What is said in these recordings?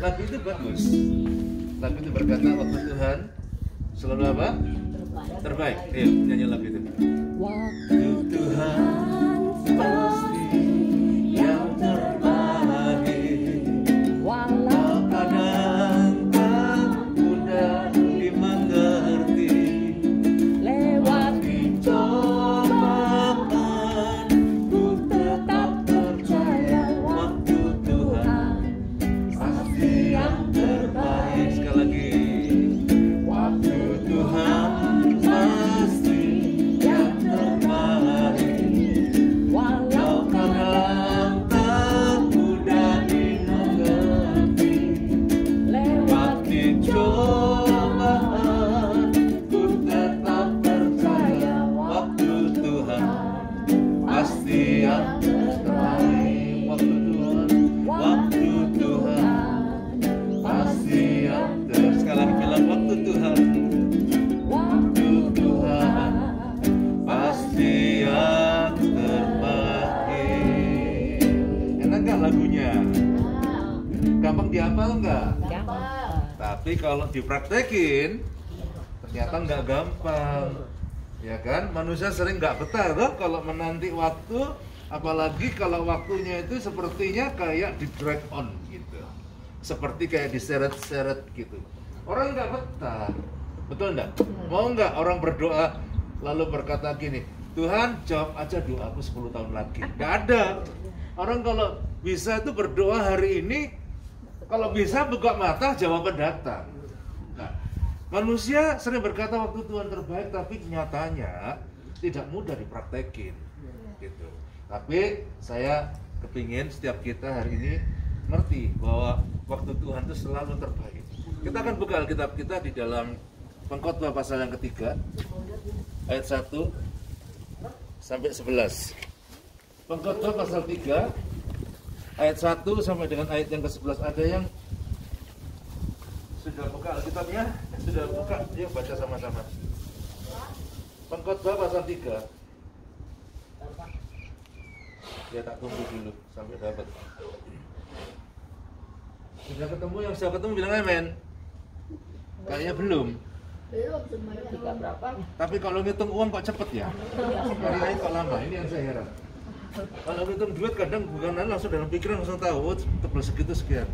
Lagu itu bagus. Lagu itu berkata waktu Tuhan selalu apa? Terbaik. Ayo nyanyi lagu itu. Waktu Tuhan pasti yang terbaik. Walau kadang tak mudah dimengerti. Lewati cobaan ku tetap percaya waktu Tuhan pasti yang terbaik. Sekali lagi. Waktu Tuhan pasti yang terbaik. Walau kadang tak mudah dimengerti. Lewati cobaan ku tetap percaya waktu Tuhan pasti yang terbaik. Waktu Tuhan pasti yang terbaik. Sekali lagi bilang waktu Tuhan pasti yang terbaik. Enak nggak lagunya? Gampang dihafal nggak? Tapi kalau dipraktekin ternyata nggak gampang, ya kan? Manusia sering nggak betah loh kalau menanti waktu, apalagi kalau waktunya itu sepertinya kayak di drag on gitu, seperti kayak diseret-seret gitu. Orang nggak betah, betul nggak? Mau nggak orang berdoa lalu berkata gini, Tuhan jawab aja doaku 10 tahun lagi? Nggak ada. Orang kalau bisa itu berdoa hari ini, kalau bisa buka mata jawaban datang. Nah, manusia sering berkata waktu Tuhan terbaik, tapi nyatanya tidak mudah dipraktekin gitu. Tapi saya kepingin setiap kita hari ini ngerti bahwa waktu Tuhan itu selalu terbaik. Kita akan buka Alkitab kita di dalam Pengkhotbah pasal yang ketiga ayat 1 sampai 11. Pengkhotbah pasal 3 ayat 1 sampai dengan ayat yang ke-11. Ada yang sudah buka Alkitabnya? Sudah buka? Yuk baca sama-sama. Pengkhotbah pasal 3. Ya tak tunggu dulu sampai dapat. Sudah ketemu? Yang sudah ketemu bilang amin. Kayaknya belum. Tapi kalau ngitung uang kok cepet ya? Hari lain kok lama, ini yang saya heran. Kalau ngitung duit kadang bukan langsung dalam pikiran langsung tahu, tebel segitu sekian.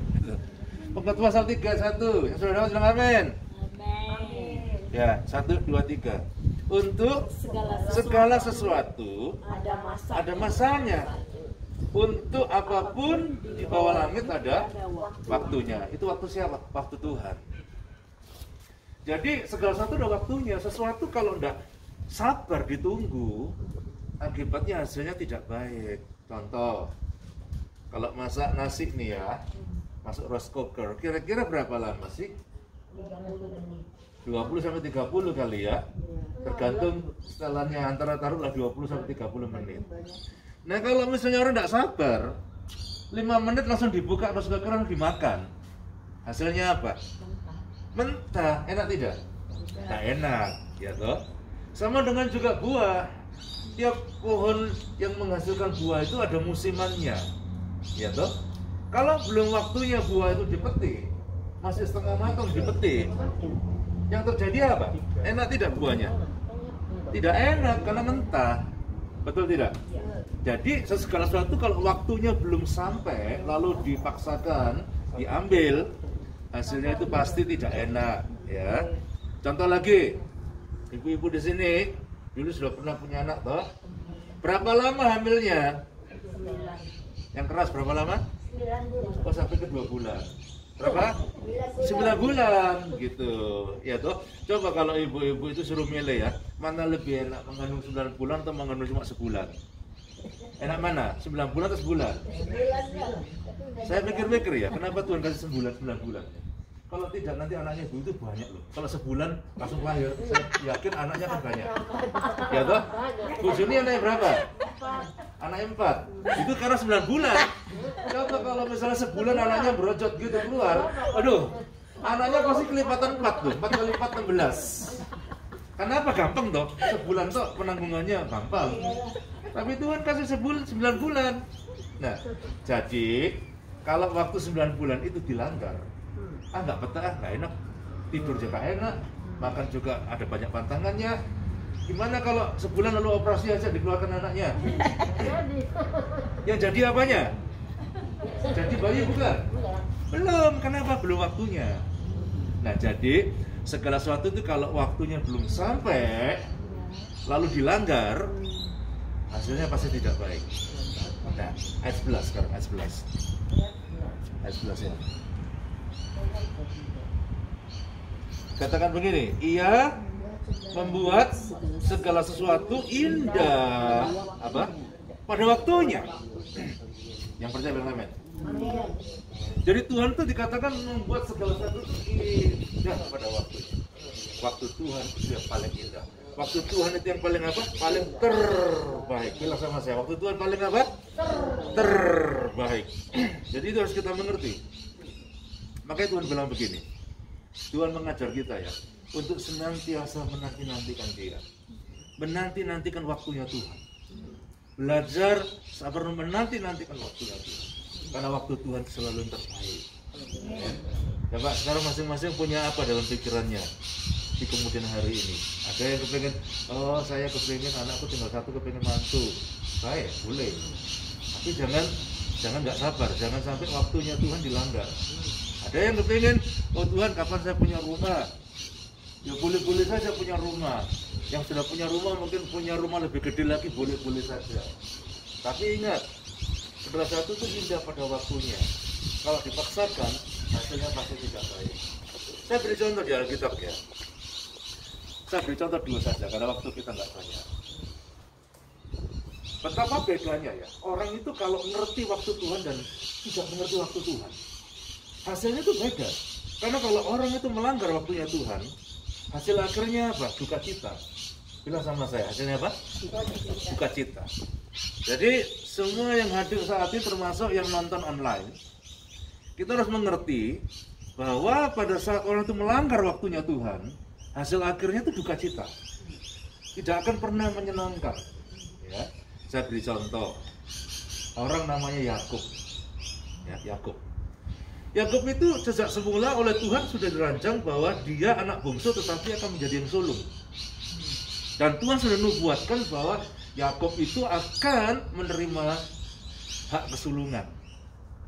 Pengkhotbah pasal 3 1. Yang sudah dapat bilang amin. Ya, 1 2 3. Untuk segala sesuatu ada masanya. Untuk apapun di bawah langit ada waktunya. Itu waktu siapa? Waktu Tuhan. Jadi segala sesuatu ada waktunya. Sesuatu kalau tidak sabar ditunggu, akibatnya hasilnya tidak baik. Contoh, kalau masak nasi nih ya, masuk rice cooker, kira-kira berapa lama sih? 20 sampai 30 kali ya. Tergantung setelannya, antara taruhlah 20 sampai 30 menit. Nah kalau misalnya orang tidak sabar, 5 menit langsung dibuka rice cooker langsung dimakan. Hasilnya apa? Mentah. Enak tidak? Tak enak, ya toh. Sama dengan juga buah. Tiap pohon yang menghasilkan buah itu ada musimannya, ya toh. Kalau belum waktunya buah itu dipetik, masih setengah matang dipetik, yang terjadi apa? Enak tidak buahnya? Tidak enak karena mentah. Betul tidak? Jadi segala sesuatu kalau waktunya belum sampai lalu dipaksakan diambil, hasilnya itu pasti tidak enak, ya. Contoh lagi, ibu-ibu di sini dulu sudah pernah punya anak toh? Berapa lama hamilnya? Yang keras berapa lama? 9 bulan. Oh sampai ke 2 bulan. Berapa? 9 bulan gitu. Ya toh. Coba kalau ibu-ibu itu suruh milih ya, mana lebih enak mengandung 9 bulan atau mengandung cuma sebulan? Enak mana? 9 bulan atau sebulan? Saya pikir-pikir ya, kenapa Tuhan kasih 9 bulan? Kalau tidak nanti anaknya ibu itu banyak loh. Kalau sebulan langsung lahir, saya yakin anaknya akan banyak. Ya toh? Bu Juni anaknya berapa? Anaknya 4. Itu karena 9 bulan. Coba kalau misalnya sebulan anaknya berojot gitu keluar, aduh, anaknya pasti kelipatan 4 tuh. 4 kali 4 16. Kenapa? Gampang toh. Sebulan toh penanggungannya gampang. Tapi Tuhan kasih sebulan 9 bulan. Nah, jadi Kalau waktu 9 bulan itu dilanggar, nggak betah, nggak enak, tidur juga enak, makan juga ada banyak pantangannya. Gimana kalau sebulan lalu operasi aja dikeluarkan anaknya? Yang jadi apanya? Jadi bayi bukan? Belum, kenapa? Belum waktunya. Nah, jadi segala sesuatu itu kalau waktunya belum sampai, lalu dilanggar, hasilnya pasti tidak baik. Nah, ayat 11 sekarang, ayat 11. Ayat 11 ya. Katakan begini, ia membuat segala sesuatu indah apa? Pada waktunya. Yang percaya bilang amin. Jadi Tuhan itu dikatakan membuat segala sesuatu indah pada waktunya. Waktu Tuhan itu yang paling indah. Waktu Tuhan itu yang paling apa? Paling terbaik. Bilang sama saya, waktu Tuhan paling apa? Terbaik. Jadi itu harus kita mengerti. Makanya Tuhan bilang begini. Tuhan mengajar kita ya, untuk senantiasa menanti-nantikan Dia. Menanti-nantikan waktunya Tuhan. Belajar sabar menanti-nantikan waktunya Tuhan. Karena waktu Tuhan selalu terbaik. Ya Pak, sekarang masing-masing punya apa dalam pikirannya di kemudian hari ini? Ada yang kepengen, oh saya kepengen anakku tinggal satu, kepengen mantu. Baik, boleh. Tapi jangan nggak sabar, jangan sampai waktunya Tuhan dilanggar. Ada yang kepengen, oh Tuhan kapan saya punya rumah? Ya boleh-boleh saja punya rumah. Yang sudah punya rumah mungkin punya rumah lebih gede lagi, boleh-boleh saja. Tapi ingat, segala sesuatu itu indah pada waktunya. Kalau dipaksakan, hasilnya pasti tidak baik. Saya beri contoh di Alkitab ya. Saya beri contoh dua saja, karena waktu kita nggak banyak. Betapa bedanya ya, orang itu kalau ngerti waktu Tuhan dan tidak mengerti waktu Tuhan, hasilnya itu beda. Karena kalau orang itu melanggar waktunya Tuhan, hasil akhirnya apa? Duka cita. Bilang sama saya, hasilnya apa? Duka cita. Jadi semua yang hadir saat ini termasuk yang nonton online, kita harus mengerti bahwa pada saat orang itu melanggar waktunya Tuhan, hasil akhirnya itu duka cita. Tidak akan pernah menyenangkan. Ya, saya beri contoh. Orang namanya Yakub. Ya, Yakub. Yakub itu sejak semula oleh Tuhan sudah dirancang bahwa dia anak bungsu tetapi akan menjadi yang sulung. Dan Tuhan sudah nubuatkan bahwa Yakub itu akan menerima hak kesulungan.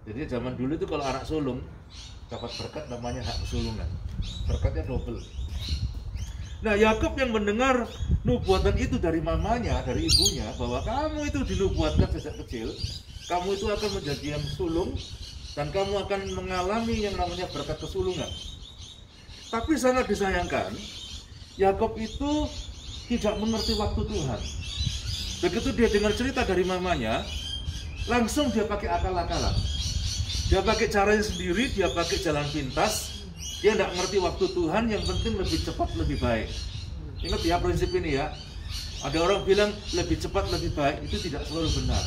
Jadi zaman dulu itu kalau anak sulung dapat berkat namanya hak kesulungan. Berkatnya double. Nah, Yakub yang mendengar nubuatan itu dari mamanya, dari ibunya, bahwa kamu itu dinubuatkan sejak kecil, kamu itu akan menjadi yang sulung dan kamu akan mengalami yang namanya berkat kesulungan. Tapi sangat disayangkan, Yakub itu tidak mengerti waktu Tuhan. Begitu dia dengar cerita dari mamanya, langsung dia pakai akal-akalan. Dia pakai caranya sendiri, dia pakai jalan pintas. Dia tidak mengerti waktu Tuhan, yang penting lebih cepat, lebih baik. Ingat ya prinsip ini ya. Ada orang bilang lebih cepat, lebih baik, itu tidak selalu benar.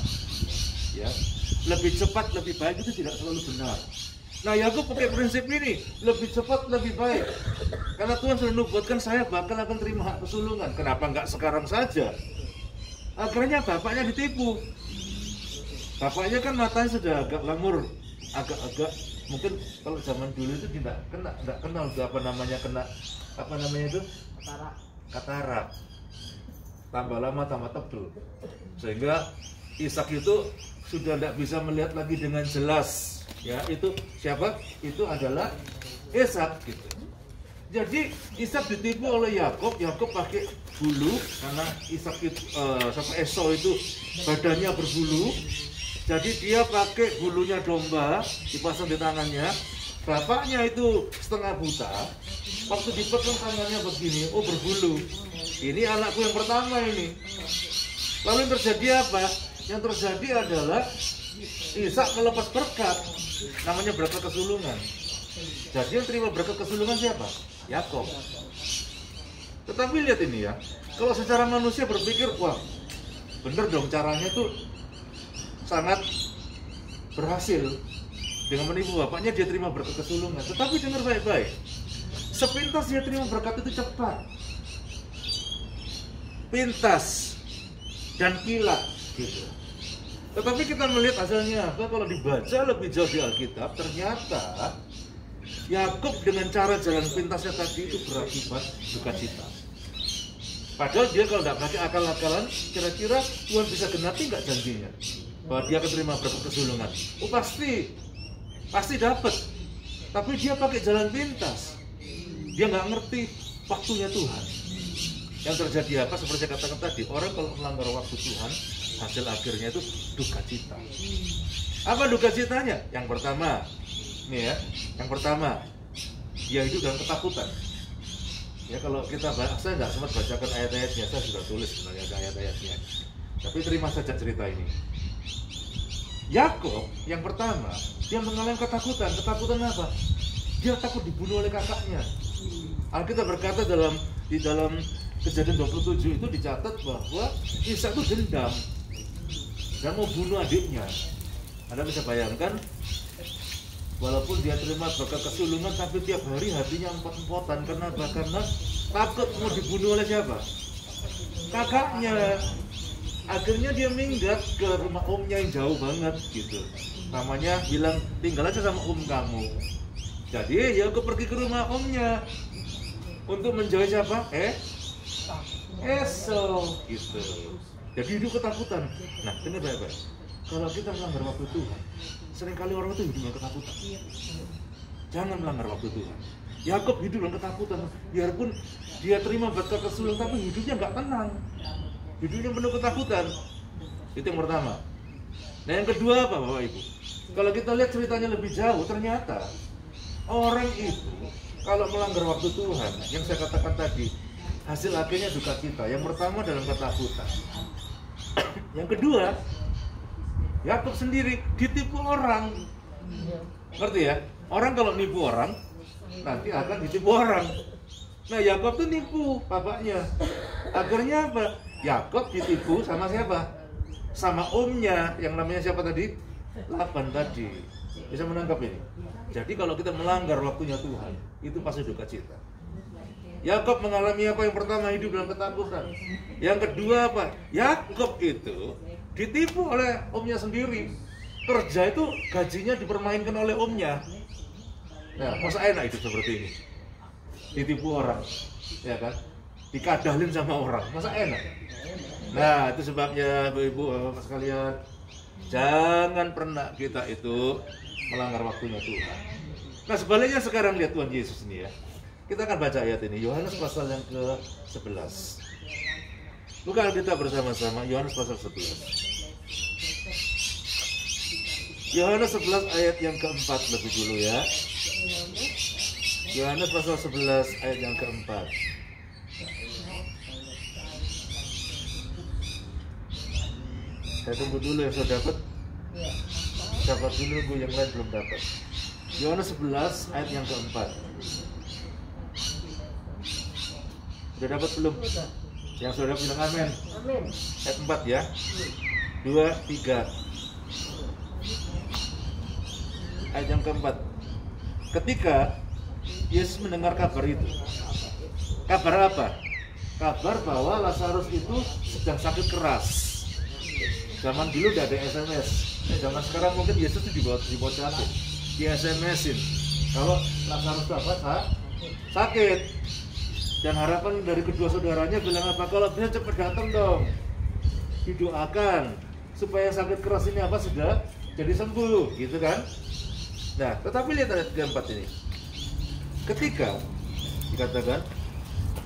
Ya, lebih cepat, lebih baik itu tidak selalu benar. Nah, Yakub pakai prinsip ini, lebih cepat, lebih baik. Karena Tuhan sudah nubuatkan saya bakal akan terima hak kesulungan. Kenapa nggak sekarang saja? Akhirnya bapaknya ditipu. Bapaknya kan matanya sudah agak lamur, agak-agak mungkin kalau zaman dulu itu tidak kenal apa namanya itu katarak. Tambah lama tambah tebal. Sehingga Ishak itu sudah tidak bisa melihat lagi dengan jelas. Ya, itu siapa? Itu adalah Ishak gitu. Jadi Ishak ditipu oleh Yakub. Yakub pakai bulu karena Ishak itu Esau itu badannya berbulu. Jadi dia pakai bulunya domba dipasang di tangannya. Bapaknya itu setengah buta. Waktu dipotong tangannya begini, oh berbulu. Ini anakku yang pertama ini. Lalu yang terjadi apa? Yang terjadi adalah Ishak melepas berkat. Namanya berkat kesulungan. Jadi yang terima berkat kesulungan siapa? Yakub. Tetapi lihat ini ya, kalau secara manusia berpikir, wah bener dong caranya tuh sangat berhasil. Dengan menipu bapaknya dia terima berkat kesulungan. Tetapi dengar baik-baik, sepintas dia terima berkat itu cepat, pintas dan kilat gitu. Tetapi kita melihat hasilnya apa? Kalau dibaca lebih jauh di Alkitab, ternyata Yakub dengan cara jalan pintasnya tadi itu berakibat duka cita. Padahal dia kalau tidak pakai akal-akalan, kira-kira Tuhan bisa genapi nggak janjinya bahwa dia akan terima berkat kesulungan? Oh pasti dapat. Tapi dia pakai jalan pintas. Dia nggak ngerti waktunya Tuhan. Yang terjadi apa? Seperti saya katakan tadi, orang kalau melanggar waktu Tuhan, hasil akhirnya itu duka cita. Apa duka citanya? Yang pertama, nih ya, yang pertama, dia hidup dalam ketakutan. Ya kalau kita saya nggak sempat bacakan ayat-ayatnya, saya sudah tulis sebenarnya ayat-ayatnya. Tapi terima saja cerita ini. Yakub yang pertama, dia mengalami ketakutan. Ketakutan apa? Dia takut dibunuh oleh kakaknya. Alkitab berkata di dalam Kejadian 27 itu dicatat bahwa Ishak itu dendam dan mau bunuh adiknya. Anda bisa bayangkan, walaupun dia terima berkat kesulungan, tapi tiap hari hatinya empot-empotan. Kenapa? Karena takut mau dibunuh oleh siapa? Kakaknya. Akhirnya dia minggat ke rumah omnya yang jauh banget gitu. Namanya bilang, tinggal aja sama om kamu. Jadi ya aku pergi ke rumah omnya untuk menjauhi siapa? Esau gitu. Jadi hidup ketakutan. Nah, dengar baik-baik. Kalau kita melanggar waktu Tuhan, seringkali orang itu hidup dengan ketakutan. Jangan melanggar waktu Tuhan. Yakub hidup dengan ketakutan. Biarpun dia terima berkat kesulungan, tapi hidupnya nggak tenang. Hidupnya penuh ketakutan. Itu yang pertama. Nah, yang kedua apa, Bapak Ibu? Kalau kita lihat ceritanya lebih jauh, ternyata orang itu kalau melanggar waktu Tuhan, yang saya katakan tadi, hasil akhirnya duka cita. Yang pertama dalam ketakutan. Yang kedua, Yakub sendiri ditipu orang. Ngerti ya? Orang kalau nipu orang, nanti akan ditipu orang. Nah, Yakub tuh nipu bapaknya. Akhirnya apa? Yakub ditipu sama siapa? Sama omnya, yang namanya siapa tadi? Laban tadi. Bisa menangkap ini? Jadi kalau kita melanggar waktunya Tuhan, itu pasti duka cita. Yakub mengalami apa? Yang pertama, hidup dalam ketakutan. Yang kedua apa? Yakub itu ditipu oleh omnya sendiri. Kerja itu gajinya dipermainkan oleh omnya. Nah, masa enak hidup seperti ini? Ditipu orang, ya kan? Dikadalin sama orang, masa enak? Nah, itu sebabnya Ibu-ibu, Bapak sekalian, jangan pernah kita itu melanggar waktunya Tuhan. Nah, sebaliknya sekarang lihat Tuhan Yesus ini ya. Kita akan baca ayat ini, Yohanes pasal yang ke-11. Buka kita bersama-sama, Yohanes pasal 11. Yohanes 11 ayat yang keempat lebih dulu ya. Yohanes pasal 11 ayat yang keempat. Saya tunggu dulu yang sudah dapat. Dapat dulu, gue yang lain belum dapat. Yohanes 11 ayat yang keempat. Sudah dapat belum? Yang sudah dapat bilang amin. Ayat 4 ya. 2, 3. Ayat yang keempat. Ketika Yesus mendengar kabar itu. Kabar apa? Kabar bahwa Lazarus itu sedang sakit keras. Zaman dulu udah ada SMS. Zaman sekarang mungkin Yesus itu dibocorin, di SMS-in. Kalau Lazarus apa? Sakit. Dan harapan dari kedua saudaranya bilang apa? Kalau bisa cepat datang dong. Didoakan supaya sakit keras ini apa sudah jadi sembuh, gitu kan? Nah, tetapi lihat ayat 34 ini. Ketika dikatakan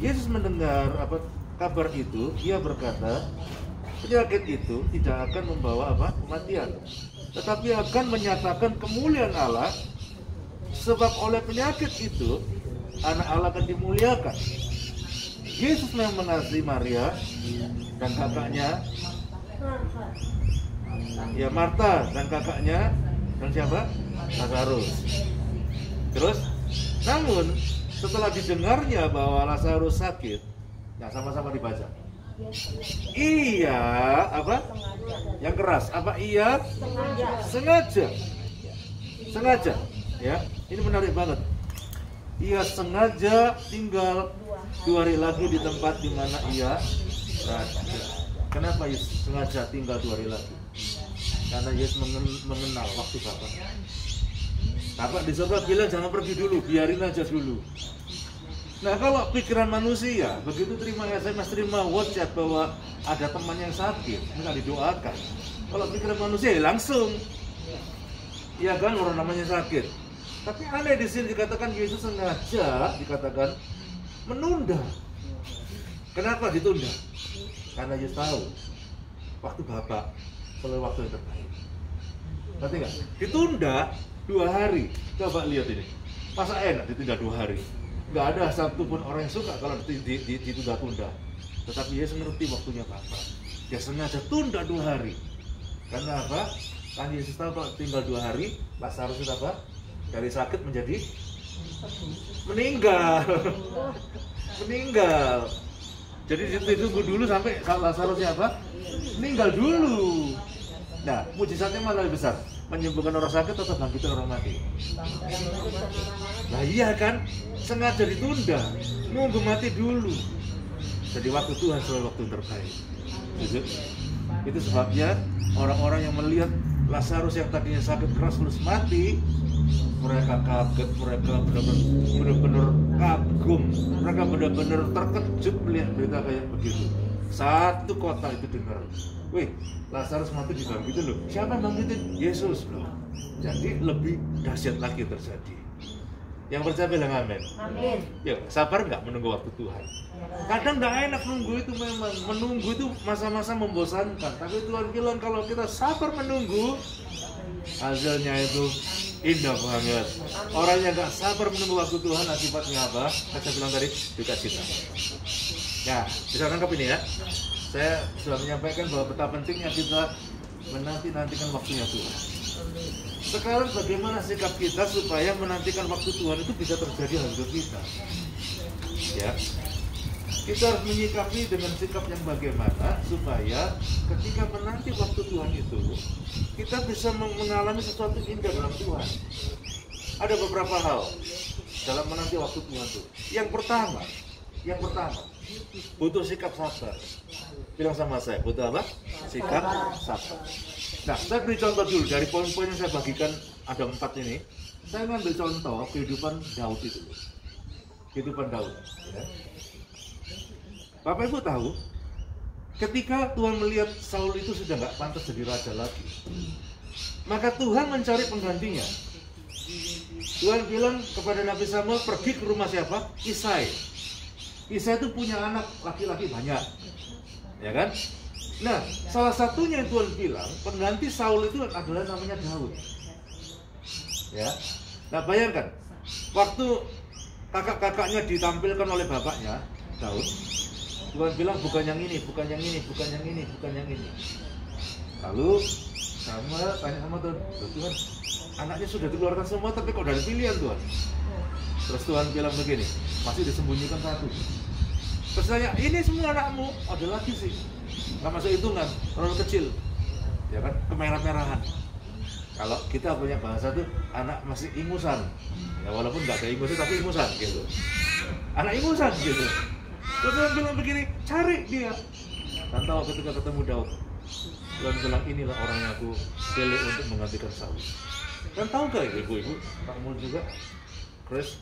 Yesus mendengar apa kabar itu, ia berkata, penyakit itu tidak akan membawa apa? Kematian, tetapi akan menyatakan kemuliaan Allah, sebab oleh penyakit itu anak Allah akan dimuliakan. Yesus memang mengasihi Maria dan kakaknya, ya Marta dan kakaknya, dan siapa? Lazarus. Terus, namun setelah didengarnya bahwa Lazarus sakit, nah sama-sama dibaca. Ia apa? Yang keras. Apa ia? Sengaja. Ya, ini menarik banget. Ia sengaja tinggal 2 hari lagi di tempat di mana ia berada. Kenapa ia sengaja tinggal 2 hari lagi? Karena Yesus mengenal waktu Bapak. Bapak di surga bilang jangan pergi dulu, biarin aja dulu. Nah kalau pikiran manusia, begitu terima SMS, terima WhatsApp bahwa ada teman yang sakit, minta didoakan. Kalau pikiran manusia ya langsung, ya kan, orang namanya sakit. Tapi aneh di sini dikatakan Yesus sengaja dikatakan menunda. Kenapa ditunda? Karena Yesus tahu waktu Bapak selalu waktu yang terbaik. Ngerti nggak? Ditunda 2 hari. Coba lihat ini. Masa enak ditunda 2 hari? Nggak ada satupun orang yang suka kalau ditunda-tunda. Tetapi Yesus mengerti waktunya Bapak. Dia sengaja tunda 2 hari. Karena apa? Kan Yesus tahu kalau tinggal 2 hari, Lazarus itu apa? Dari sakit menjadi meninggal. Meninggal. Jadi ditunggu dulu sampai Lazarusnya apa? Meninggal dulu. Nah, mujizatnya mana lebih besar? Menyembuhkan orang sakit atau bangkitin orang mati? Nah iya kan? Sengaja ditunda. Nunggu mati dulu. Jadi waktu Tuhan selalu waktu yang terbaik. Itu sebabnya orang-orang yang melihat Lazarus yang tadinya sakit keras terus mati, mereka kaget, mereka benar-benar kagum, mereka benar-benar terkejut melihat berita kayak begitu. Satu kota itu dengar, wih, Lazarus mati dibangkitin loh. Siapa yang bangkitin? Yesus loh. Jadi lebih dahsyat lagi terjadi. Yang percaya bilang amin. Amin. Ya, sabar nggak menunggu waktu Tuhan? Kadang nggak enak nunggu itu, memang menunggu itu masa-masa membosankan. Tapi Tuhan bilang kalau kita sabar menunggu, hasilnya itu indah banget. Orang yang nggak sabar menunggu waktu Tuhan akibatnya apa? Saya bilang tadi duka cita. Ya, bisa tangkap ini ya. Saya sudah menyampaikan bahwa betapa pentingnya kita menanti-nantikan waktunya Tuhan. Sekarang bagaimana sikap kita supaya menantikan waktu Tuhan itu bisa terjadi dalam hidup kita? Ya, kita harus menyikapi dengan sikap yang bagaimana supaya ketika menanti waktu Tuhan itu kita bisa mengalami sesuatu indah dalam Tuhan. Ada beberapa hal dalam menanti waktu Tuhan itu. Yang pertama, butuh sikap sabar. Bilang sama saya, butuh apa? Sikap sabar. Nah, saya beri contoh dulu dari poin-poin yang saya bagikan, ada 4 ini. Saya ngambil contoh kehidupan Daud itu. Kehidupan Daud. Ya. Bapak Ibu tahu, ketika Tuhan melihat Saul itu sudah nggak pantas jadi raja lagi, maka Tuhan mencari penggantinya. Tuhan bilang kepada Nabi Samuel, pergi ke rumah siapa? Isai. Isai itu punya anak laki-laki banyak, ya kan? Nah, salah satunya yang Tuhan bilang, pengganti Saul itu adalah namanya Daud. Ya. Nah, bayangkan, waktu kakak-kakaknya ditampilkan oleh bapaknya, Daud, Tuhan bilang bukan yang ini, bukan yang ini, bukan yang ini, bukan yang ini. Lalu Samuel tanya sama Tuhan, Tuhan, anaknya sudah dikeluarkan semua, tapi kok dari pilihan Tuhan? Terus Tuhan bilang begini, masih disembunyikan satu. Terus saya, ini semua anakmu, ada lagi sih. Nggak masuk hitungan, terlalu kecil, ya kan, kemerah-merahan. Kalau kita punya bahasa tuh anak masih ingusan, ya walaupun nggak ada ingusan tapi ingusan gitu, anak ingusan gitu. Terus Tuhan bilang begini, cari dia. Dan tahu ketika ketemu Daud, Tuhan bilang inilah orang yang aku pilih untuk menggantikan Saul. Dan tahu gak ibu-ibu, Pak Mul juga, Chris,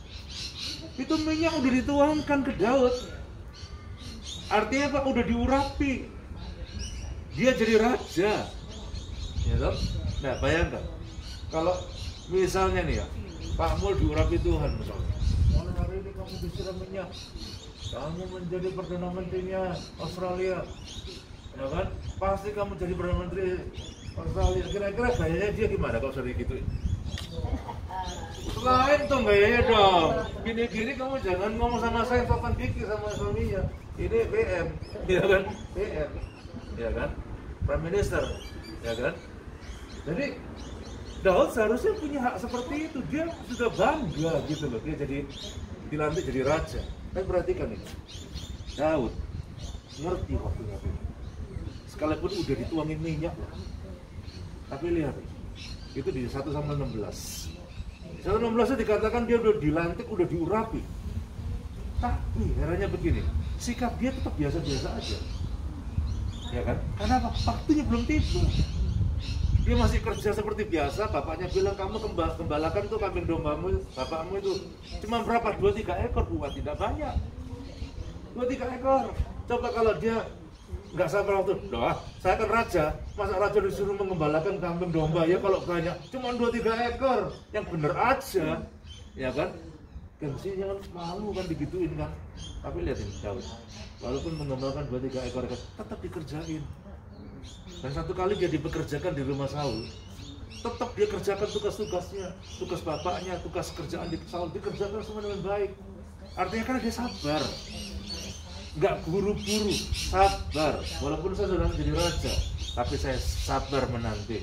itu minyak udah dituangkan ke Daud. Artinya apa? Udah diurapi. Dia jadi raja, ya toh? Nah bayangkan, kalau misalnya nih ya, Pak Mul diurapi Tuhan misalnya, malam hari ini kamu disiram minyak, kamu menjadi perdana menterinya Australia, ya kan? Pasti kamu jadi perdana menteri Australia. Kira-kira gayanya dia gimana kalau sering gitu? Lain dong gayanya dong. Gini-gini kamu jangan ngomong sama saya sopan dikit sama suaminya. Ini PM, ya kan? PM, ya kan? Prime Minister, ya kan? Jadi Daud seharusnya punya hak seperti itu. Dia sudah bangga gitu loh. Dia jadi dilantik jadi raja. Tapi perhatikan ini, Daud ngerti waktunya itu. Sekalipun udah dituangin minyak loh. Tapi lihat, itu di 1 Samuel 16. 1 16 itu dikatakan dia udah dilantik, udah diurapi. Tapi herannya begini, sikap dia tetap biasa-biasa aja. Ya kan? Karena apa? Waktunya belum tiba. Dia masih kerja seperti biasa, bapaknya bilang kamu gembalakan tuh kambing dombamu, bapakmu itu cuma berapa? 2-3 ekor, buat tidak banyak. 2-3 ekor. Coba kalau dia nggak sabar waktu, doa, saya kan raja, masa raja disuruh mengembalakan kambing domba ya kalau banyak, cuma 2-3 ekor, yang bener aja, ya kan? Gengsi jangan malu kan digituin kan. Tapi lihatin Daud, walaupun mengembalakan 2-3 ekor tetap dikerjain. Dan satu kali dia dipekerjakan di rumah Saul, tetap dia kerjakan tugas-tugasnya, tugas bapaknya, tugas kerjaan di Saul dikerjakan semua dengan baik. Artinya kan dia sabar, nggak buru-buru, sabar. Walaupun saya sudah menjadi raja, tapi saya sabar menanti,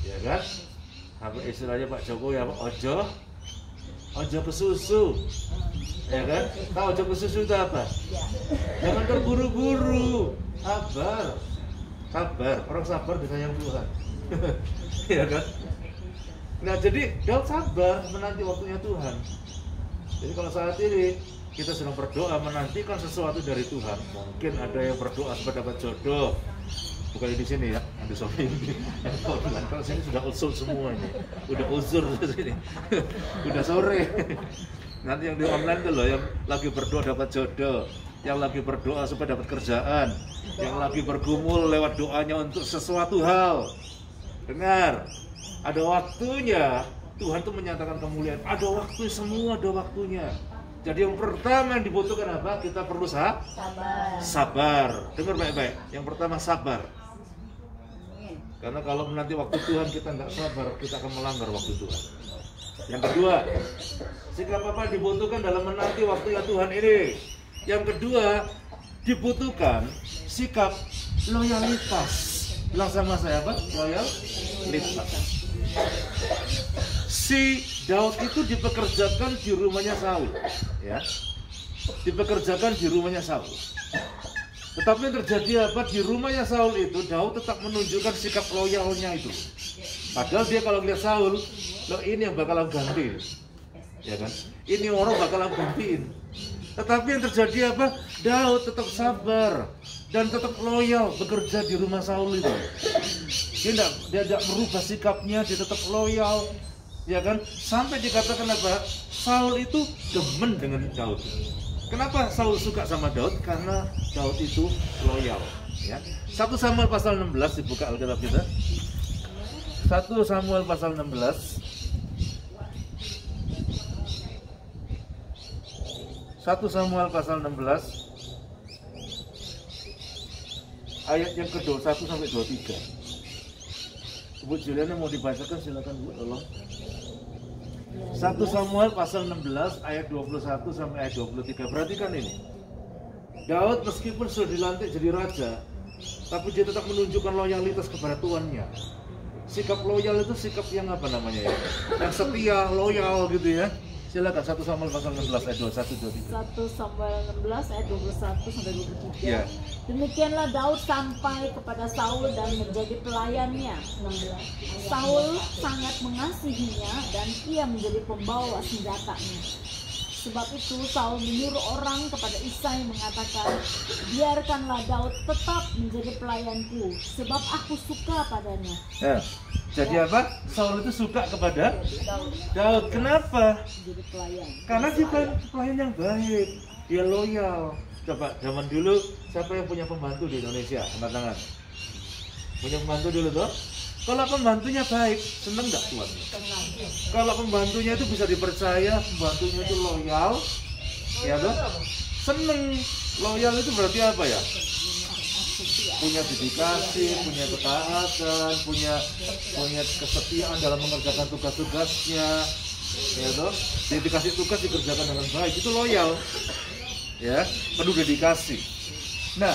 ya kan? Apa istilahnya Pak Jokowi apa? Ojo ke susu, ya kan? Tahu ojo ke susu itu apa? Jangan terburu-buru, sabar. Sabar, orang sabar disayang Tuhan. Ya kan? Nah jadi Daud sabar menanti waktunya Tuhan. Jadi kalau saat ini kita sedang berdoa menantikan sesuatu dari Tuhan, mungkin ada yang berdoa supaya dapat jodoh. Bukan di sini ya, di sini. Kalau sini sudah usul semua ini, udah uzur di sini, udah sore. Nanti yang di online tuh loh, yang lagi berdoa dapat jodoh, yang lagi berdoa supaya dapat kerjaan, yang lagi bergumul lewat doanya untuk sesuatu hal. Dengar, ada waktunya Tuhan tuh menyatakan kemuliaan. Ada waktu, semua ada waktunya. Jadi yang pertama yang dibutuhkan apa? Kita perlu sabar. Dengar baik-baik. Yang pertama sabar. Karena kalau menanti waktu Tuhan kita nggak sabar, kita akan melanggar waktu Tuhan. Yang kedua, sikap apa yang dibutuhkan dalam menanti waktunya Tuhan ini? Yang kedua, dibutuhkan sikap loyalitas. Bilang sama saya apa? Loyalitas. Si Daud itu dipekerjakan di rumahnya Saul, ya. Dipekerjakan di rumahnya Saul. Tetapi yang terjadi apa? Di rumahnya Saul itu Daud tetap menunjukkan sikap loyalnya itu. Padahal dia kalau lihat Saul, loh ini yang bakalan ganti, ya kan? Ini orang bakalan gantiin. Tetapi yang terjadi apa? Daud tetap sabar dan tetap loyal bekerja di rumah Saul itu. Dia tidak merubah sikapnya, dia tetap loyal, ya kan? Sampai dikatakan apa? Saul itu demen dengan Daud. Kenapa Saul suka sama Daud? Karena Daud itu loyal, ya. 1 Samuel pasal 16 dibuka Alkitab kita. 1 Samuel pasal 16. 1 Samuel pasal 16 ayat yang ke-21 sampai 23. Bu Juliana mau dibacakan silakan Bu, tolong. 1 Samuel pasal 16 ayat 21 sampai ayat 23. Perhatikan ini. Daud meskipun sudah dilantik jadi raja, tapi dia tetap menunjukkan loyalitas kepada tuannya. Sikap loyal itu sikap yang apa namanya ya? Yang setia, loyal gitu ya. Silakan 1 Samuel pasal 16 ayat 21 23. 1 Samuel 16 ayat 21 sampai 23. Ya. Demikianlah Daud sampai kepada Saul dan menjadi pelayannya. 16. Saul sangat mengasihinya dan ia menjadi pembawa senjatanya. Sebab itu Saul menyuruh orang kepada Isai mengatakan, biarkanlah Daud tetap menjadi pelayanku, sebab aku suka padanya. Ya. Jadi apa? Saul itu suka kepada Daud. Kenapa? Menjadi pelayan. Karena dia pelayan yang baik, dia loyal. Coba zaman dulu siapa yang punya pembantu di Indonesia? Angkat tangan. Punya pembantu dulu tuh? Kalau pembantunya baik, seneng nggak tuan? Kalau pembantunya itu bisa dipercaya, pembantunya itu loyal, ya tuh? Seneng. Loyal itu berarti apa ya? Punya dedikasi, punya ketaatan, punya kesetiaan dalam mengerjakan tugas-tugasnya, ya toh. Dedikasi tugas dikerjakan dengan baik, itu loyal, ya, penuh dedikasi. Nah,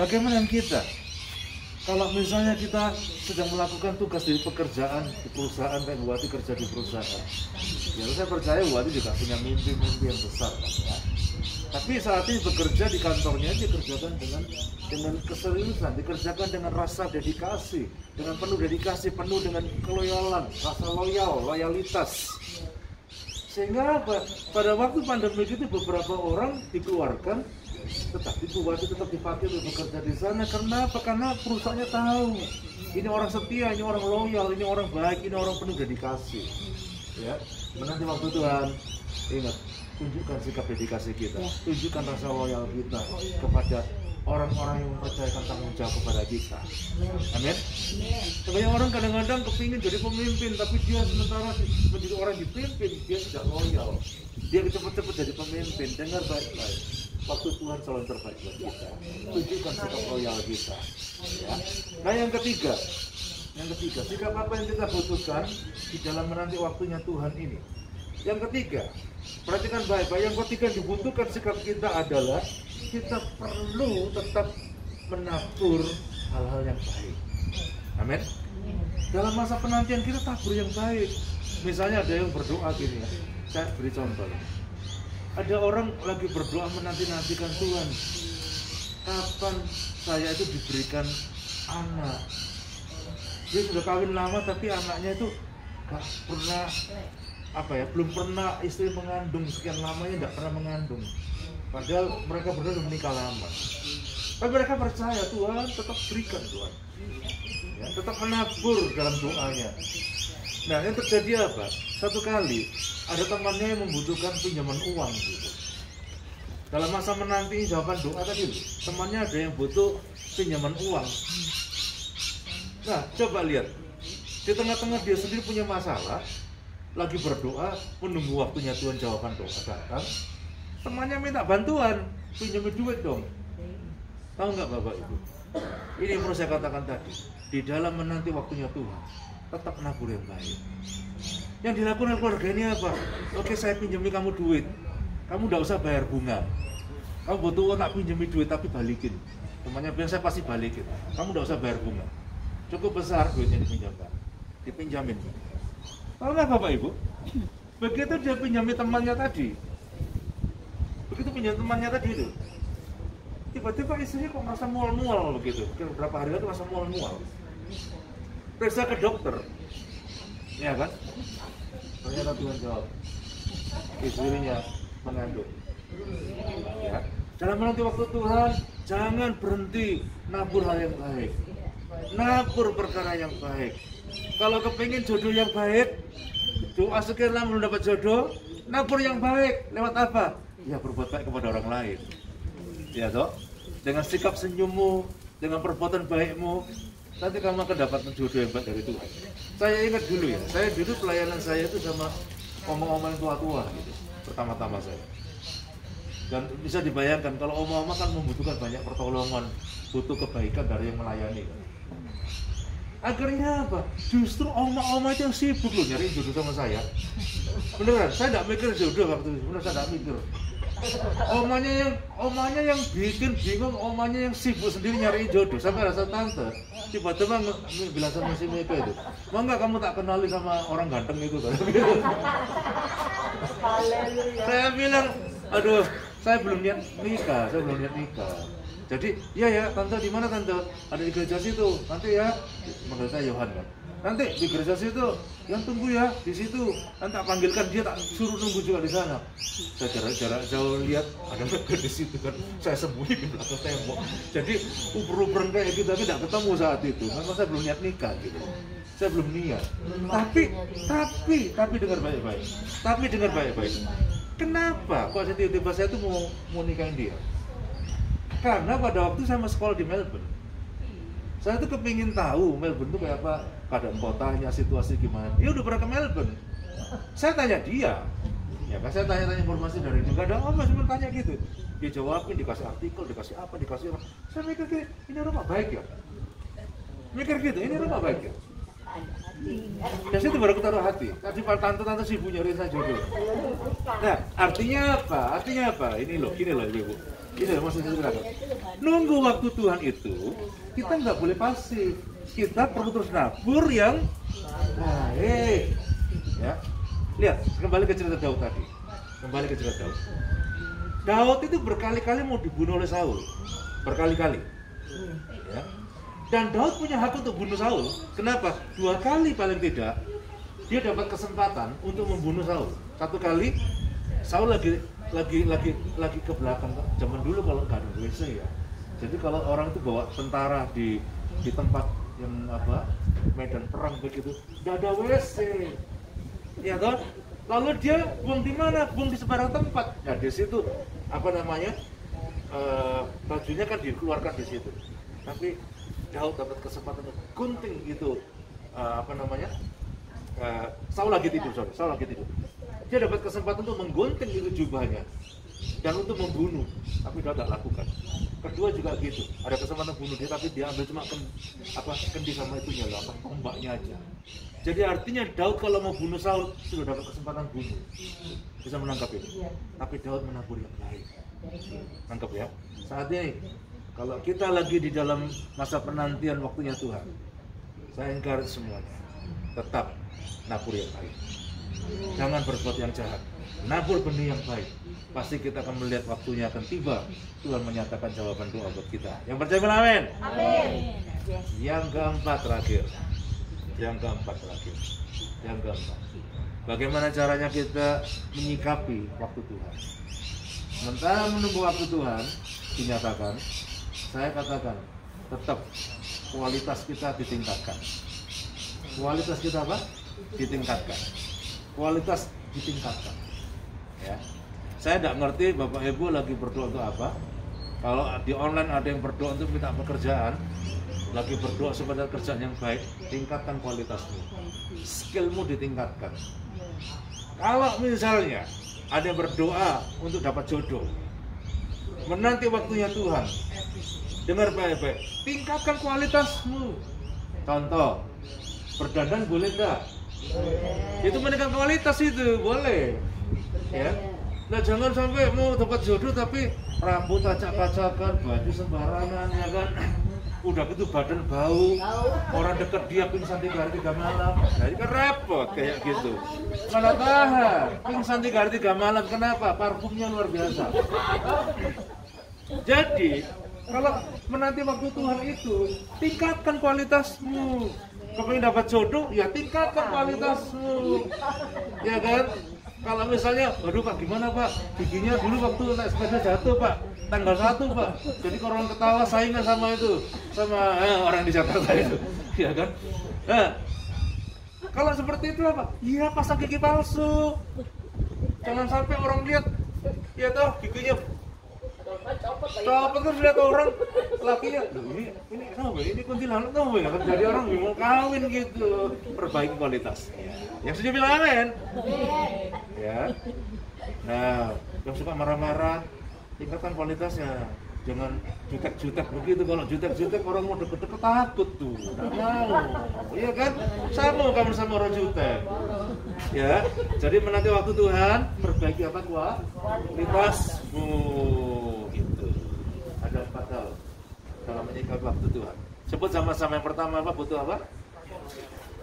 bagaimana kita? Kalau misalnya kita sedang melakukan tugas di pekerjaan di perusahaan, kayak Buati kerja di perusahaan, ya saya percaya Buati juga punya mimpi-mimpi yang besar, kan, ya. Tapi saat ini bekerja di kantornya dikerjakan dengan keseriusan, dikerjakan dengan rasa dedikasi, dengan penuh dedikasi, penuh dengan keloyalan, rasa loyalitas. Sehingga apa? Pada waktu pandemi itu beberapa orang dikeluarkan Tetapi Boas itu tetap dipakai untuk bekerja di sana. Kenapa? Karena perusahaannya tahu ini orang setia, ini orang loyal, ini orang baik, ini orang penuh dedikasi. Ya, menanti waktu Tuhan, ingat, tunjukkan sikap dedikasi kita, tunjukkan rasa loyal kita kepada orang-orang yang mempercayakan tanggung jawab kepada kita. Amin. Sebanyak orang kadang-kadang kepingin jadi pemimpin, tapi dia sementara menjadi orang dipimpin, dia tidak loyal. Dia cepat-cepat jadi pemimpin. Dengar baik-baik, waktu Tuhan selalu terbaik buat kita. Tunjukkan sikap loyal kita. Ya. Nah yang ketiga, sikap apa yang kita butuhkan di dalam menanti waktunya Tuhan ini? Yang ketiga, perhatikan baik-baik. Yang ketiga yang dibutuhkan sikap kita adalah kita perlu tetap menabur hal-hal yang baik. Amin. Dalam masa penantian kita tabur yang baik. Misalnya ada yang berdoa gini ya. Saya beri contoh. Ada orang lagi berdoa menanti-nantikan Tuhan. Kapan saya itu diberikan anak? Dia sudah kawin lama tapi anaknya itu gak pernah belum pernah istri mengandung, sekian lamanya tidak pernah mengandung. Padahal mereka berdua sudah menikah lama. Tapi mereka percaya Tuhan tetap berikan Tuhan. Ya, tetap menabur dalam doanya. Nah yang terjadi apa? Satu kali ada temannya yang membutuhkan pinjaman uang gitu. Dalam masa menanti jawaban doa tadi, temannya ada yang butuh pinjaman uang. Nah coba lihat, di tengah-tengah dia sendiri punya masalah, lagi berdoa, menunggu waktunya Tuhan jawaban doa datang. Temannya minta bantuan, pinjamin duit dong. Tahu nggak Bapak Ibu? Ini yang perlu saya katakan tadi. Di dalam menanti waktunya Tuhan, tetap nabur yang baik. Yang dilakukan keluarga ini apa? Oke, saya pinjami kamu duit. Kamu nggak usah bayar bunga. Kamu butuh uang, tak pinjami duit tapi balikin. Temannya bilang saya pasti balikin. Kamu nggak usah bayar bunga. Cukup besar duitnya dipinjamin. Tahu nggak Bapak Ibu? Begitu dia pinjami temannya tadi, itu, tiba-tiba istrinya kok merasa mual-mual begitu. Beberapa hari lagi merasa mual-mual. Periksa ke dokter, ya kan? Ternyata Tuhan jawab, istrinya mengandung. Ya. Dalam menanti waktu Tuhan, jangan berhenti nabur hal yang baik, nabur perkara yang baik. Kalau kepingin jodoh yang baik, doa sekian lama belum dapat jodoh, nabur yang baik. Lewat apa? Ya berbuat baik kepada orang lain. Ya toh? Dengan sikap senyummu, dengan perbuatan baikmu, nanti kamu akan dapat jodoh yang baik dari Tuhan. Saya ingat dulu ya, saya dulu pelayanan saya itu sama omong-omong tua-tua gitu, pertama-tama saya. Dan bisa dibayangkan kalau omong-omong kan membutuhkan banyak pertolongan, butuh kebaikan dari yang melayani. Akhirnya apa? Justru oma-oma itu yang sibuk loh nyari jodoh sama saya. Beneran, saya tidak mikir jodoh waktu itu, bener saya tidak mikir. Omanya yang bikin bingung, omanya yang sibuk sendiri nyari jodoh. Sampai rasa tante, tiba-tiba bilang sama si Mika itu, mau nggak kamu tak kenali sama orang ganteng itu kan? Saya bilang, aduh, saya belum niat nikah. Jadi, ya tante di mana tante? Ada di gereja situ. Nanti ya, manggil saya Yohan kan. Nanti di gereja situ, yang tunggu ya di situ. Nanti tak panggilkan dia, tak suruh nunggu juga di sana. Saya jarak jauh lihat ada mereka di situ kan. Saya sembunyi di belakang tembok. Jadi uber-uberan kayak gitu, tapi tidak ketemu saat itu. Memang saya belum niat nikah gitu. Saya belum niat. Tapi dengar baik-baik. Kenapa? Kok tiba-tiba saya tuh mau nikahin dia? Karena pada waktu saya masih sekolah di Melbourne, saya tuh kepingin tahu Melbourne tuh kayak apa, keadaan kotanya, situasi gimana. Dia udah pernah ke Melbourne. Saya tanya dia, ya kan saya tanya informasi dari dia. Gak ada apa, cuma tanya gitu. Dia jawabin, dikasih artikel, dikasih apa. Saya mikir ini rumah baik ya. Ini rumah baik ya. Dan situ baru taruh hati. Tadi tante sibuk nyari saya jodoh. Nah, artinya apa? Ini loh ibu. Ini maksudnya sebenarnya. Nunggu waktu Tuhan itu, kita nggak boleh pasif. Kita perlu terus nabur yang baik. Ya, lihat kembali ke cerita Daud tadi. Daud itu berkali-kali mau dibunuh oleh Saul, berkali-kali. Ya. Dan Daud punya hak untuk bunuh Saul. Kenapa? 2 kali paling tidak dia dapat kesempatan untuk membunuh Saul. 1 kali Saul lagi lagi ke belakang. Zaman dulu kalau nggak ada WC ya. Jadi kalau orang itu bawa tentara di tempat yang medan perang begitu, nggak ada WC, ya toh. Lalu dia buang di mana? Buang di sembarang tempat. Nah di situ bajunya kan dikeluarkan di situ. Tapi Daud dapat kesempatan untuk gunting itu Saul lagi tidur. Dia dapat kesempatan untuk menggunting itu jubahnya dan untuk membunuh, tapi dia tidak lakukan. Kedua juga gitu, ada kesempatan bunuh dia, tapi dia ambil cuma kendi sama itunya lah, tombaknya aja. Jadi artinya Daud kalau mau bunuh Saul sudah dapat kesempatan bunuh, bisa menangkap itu. Tapi Daud menabur yang baik. Tangkap ya. Saat ini kalau kita lagi di dalam masa penantian waktunya Tuhan, saya encourage semuanya tetap nabur yang baik. Jangan berbuat yang jahat. Nabur benih yang baik. Pasti kita akan melihat waktunya akan tiba. Tuhan menyatakan jawaban doa buat kita. Yang percaya bilang amin. Amin. Yang keempat terakhir. Bagaimana caranya kita menyikapi waktu Tuhan? Sementara menunggu waktu Tuhan dinyatakan, saya katakan tetap kualitas kita ditingkatkan. Kualitas kita apa? Ditingkatkan. Kualitas ditingkatkan. Ya. Saya tidak ngerti Bapak Ibu lagi berdoa untuk apa. Kalau di online ada yang berdoa untuk minta pekerjaan, lagi berdoa supaya kerjaan yang baik, tingkatkan kualitasmu. Skillmu ditingkatkan. Kalau misalnya ada yang berdoa untuk dapat jodoh, menanti waktunya Tuhan, dengar baik-baik, tingkatkan kualitasmu. Contoh, berdandan boleh enggak? Itu meningkatkan kualitas itu, boleh. Ya. Nah jangan sampai mau dapat jodoh tapi rambut acak-acakan, baju sembarangan, ya kan? Udah gitu badan bau, orang deket dia pingsan 3 hari 3 malam. Nah ini kan repot kayak gitu. Mana tahan, pingsan 3 hari 3 malam, kenapa? Parfumnya luar biasa. Jadi kalau menanti waktu Tuhan itu, tingkatkan kualitasmu. Kalau ingin dapat jodoh, ya tingkatkan kualitasmu, ya kan? Kalau misalnya, waduh Pak, gimana Pak? Giginya dulu waktu naik sepeda jatuh Pak, tanggal 1 Pak. Jadi kalau orang ketawa saingan sama orang di Jakarta itu, ya kan? Nah, kalau seperti itu apa? Iya pasang gigi palsu. Jangan sampai orang lihat, ya toh giginya copot kan lihat orang lakinya, ini kuntilanak ya kan, jadi orang mau kawin gitu. Perbaiki kualitas. Yang setuju bilang amin. Ya. Nah, yang suka marah-marah, tingkatkan kualitasnya. Jangan jutek-jutek begitu. Kalau jutek-jutek orang mau deket-deket takut tuh, nggak mau. Iya kan? Sama kamu sama orang jutek. Ya. Jadi menanti waktu Tuhan, perbaiki apa kualitasmu. Ada 4 hal dalam menyikapi waktu Tuhan. Sebut sama-sama. Yang pertama apa? Butuh apa?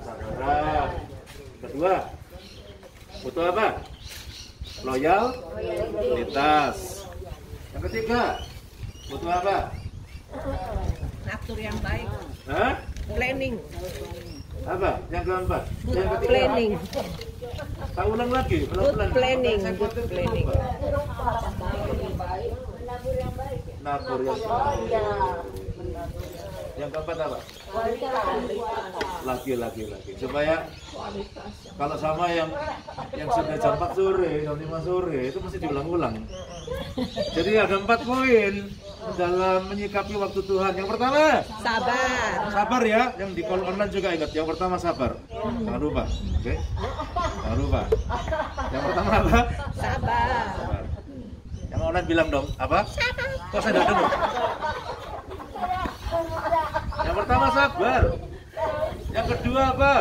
Sabaran. Kedua, butuh apa? Loyalitas. Yang ketiga, butuh apa? Atur yang baik. Hah? Planning. Apa? Yang keempat? Yang ketiga. Planning. Tak ulang lagi. Pelan-pelan. Good planning. Good planning. Nabur yang baik. Yang keempat apa? Lagi. Supaya kalau sama yang sudah jam 4 sore, jam 5 sore itu mesti diulang-ulang. Jadi ada 4 poin dalam menyikapi waktu Tuhan. Yang pertama, sabar ya. Yang di call online juga ingat. Yang pertama sabar. Jangan lupa. Oke? Jangan lupa. Yang pertama apa? Sabar. Yang online bilang dong, apa? Kok saya tidak dengar? Yang pertama sabar. Yang kedua apa?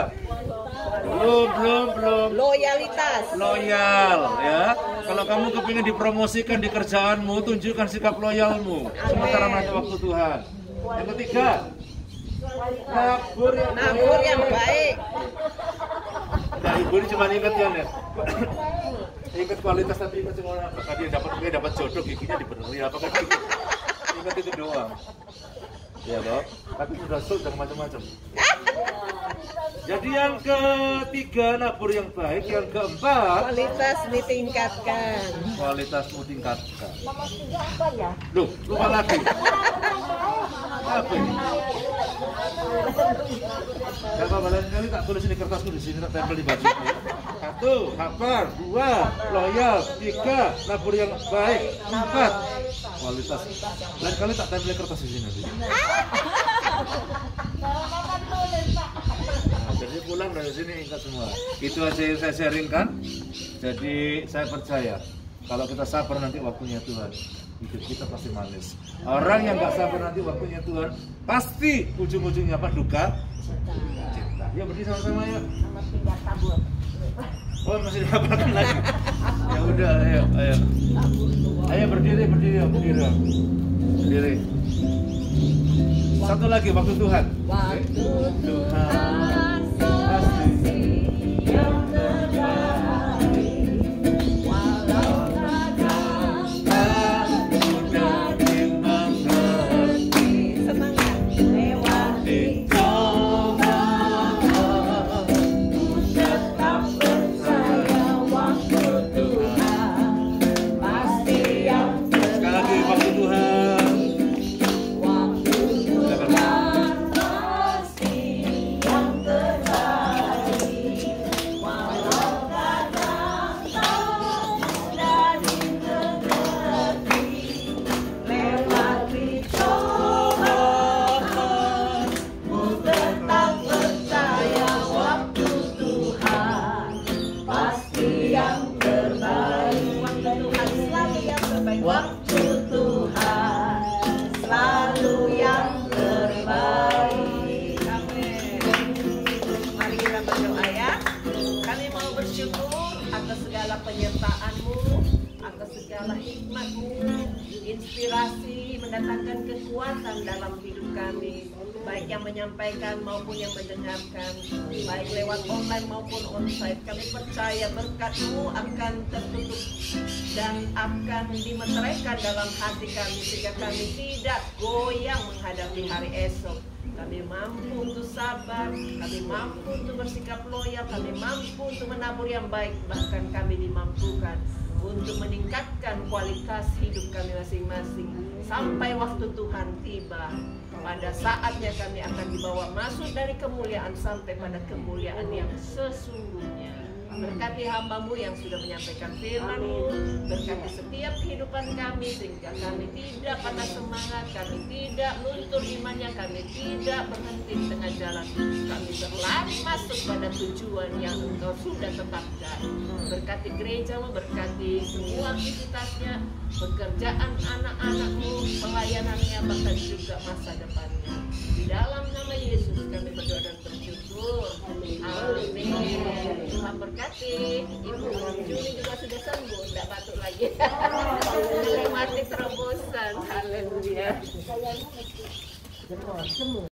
Belum. Loyalitas. Loyal ya. Kalau kamu kepingin dipromosikan di kerjaanmu, tunjukkan sikap loyalmu. Sementara nanti waktu Tuhan. Yang ketiga, nabur yang baik. Nah, ibu ini cuma ingat ya, Nek. Ingat kualitas tapi ingat cuma apa? Tadi dapat jodoh giginya dibenerin apa kan? Ingat itu doang. Ya loh, tapi sudah jangan macam-macam. Jadi yang ketiga nabur yang baik, yang keempat Kualitas ditingkatkan. kualitasmu tingkatkan. Nomor 3 apa ya? Loh, lupa lagi. Apa ini? Gak apa-apa, lain kali tak tulis ini kertasku di sini, tak tempel di baju. 1, sabar. 2, loyal. 3, nabur yang baik. 4, kualitas. Lain kali tak tempel kertas di sini. Nah, jadi pulang dari sini ingat semua. Itu aja yang saya sharingkan. Jadi saya percaya kalau kita sabar nanti waktunya Tuhan, hidup kita pasti manis. Orang yang nggak sabar nanti waktunya Tuhan, pasti ujung-ujungnya apa? Duka cinta. Ya berdiri sama-sama ya. Nomor 3 tabur. Oh masih dihafalkan lagi. Ya udah, ayo. Ayo berdiri. Berdiri. Satu lagi, waktu Tuhan. Waktu Tuhan pasti yang terbaik. Walau kadang tak mudah dimengerti. semangat lewati Cobaan, ku tetap percaya waktu Tuhan pasti yang Sekali lagi, waktu Tuhan. Waktu Tuhan selalu yang terbaik. Amin. Mari kita berdoa ya. Kami mau bersyukur atas segala penyertaan-Mu, atas segala hikmat-Mu, inspirasi mendatangkan kekuatan dalam hidup kami, baik yang menyampaikan maupun yang mendengarkan, baik lewat online maupun onsite. Kami percaya berkat-Mu akan tertutup dan akan dimeteraikan dalam hati kami sehingga kami tidak goyang menghadapi hari esok. Kami mampu untuk sabar, kami mampu untuk bersikap loyal, kami mampu untuk menabur yang baik, bahkan kami dimampukan untuk meningkatkan kualitas hidup kami masing-masing sampai waktu Tuhan tiba. Pada saatnya kami akan dibawa masuk dari kemuliaan sampai pada kemuliaan yang sesungguhnya. Berkati hamba-Mu yang sudah menyampaikan firman-Mu, berkati setiap kehidupan kami sehingga kami tidak patah semangat, kami tidak luntur imannya, kami tidak berhenti di tengah jalan. Kami berlari masuk pada tujuan yang Engkau sudah tetapkan. Berkati gereja-Mu, berkati semua aktivitasnya, pekerjaan anak-anak-Mu, pelayanannya, bahkan juga masa depannya. Di dalam nama Yesus kami berdoa dan bersyukur. Amin. Tuhan berkati. Ibu Juni juga sudah sembuh, tidak batuk lagi. Melewati terobosan. Haleluya.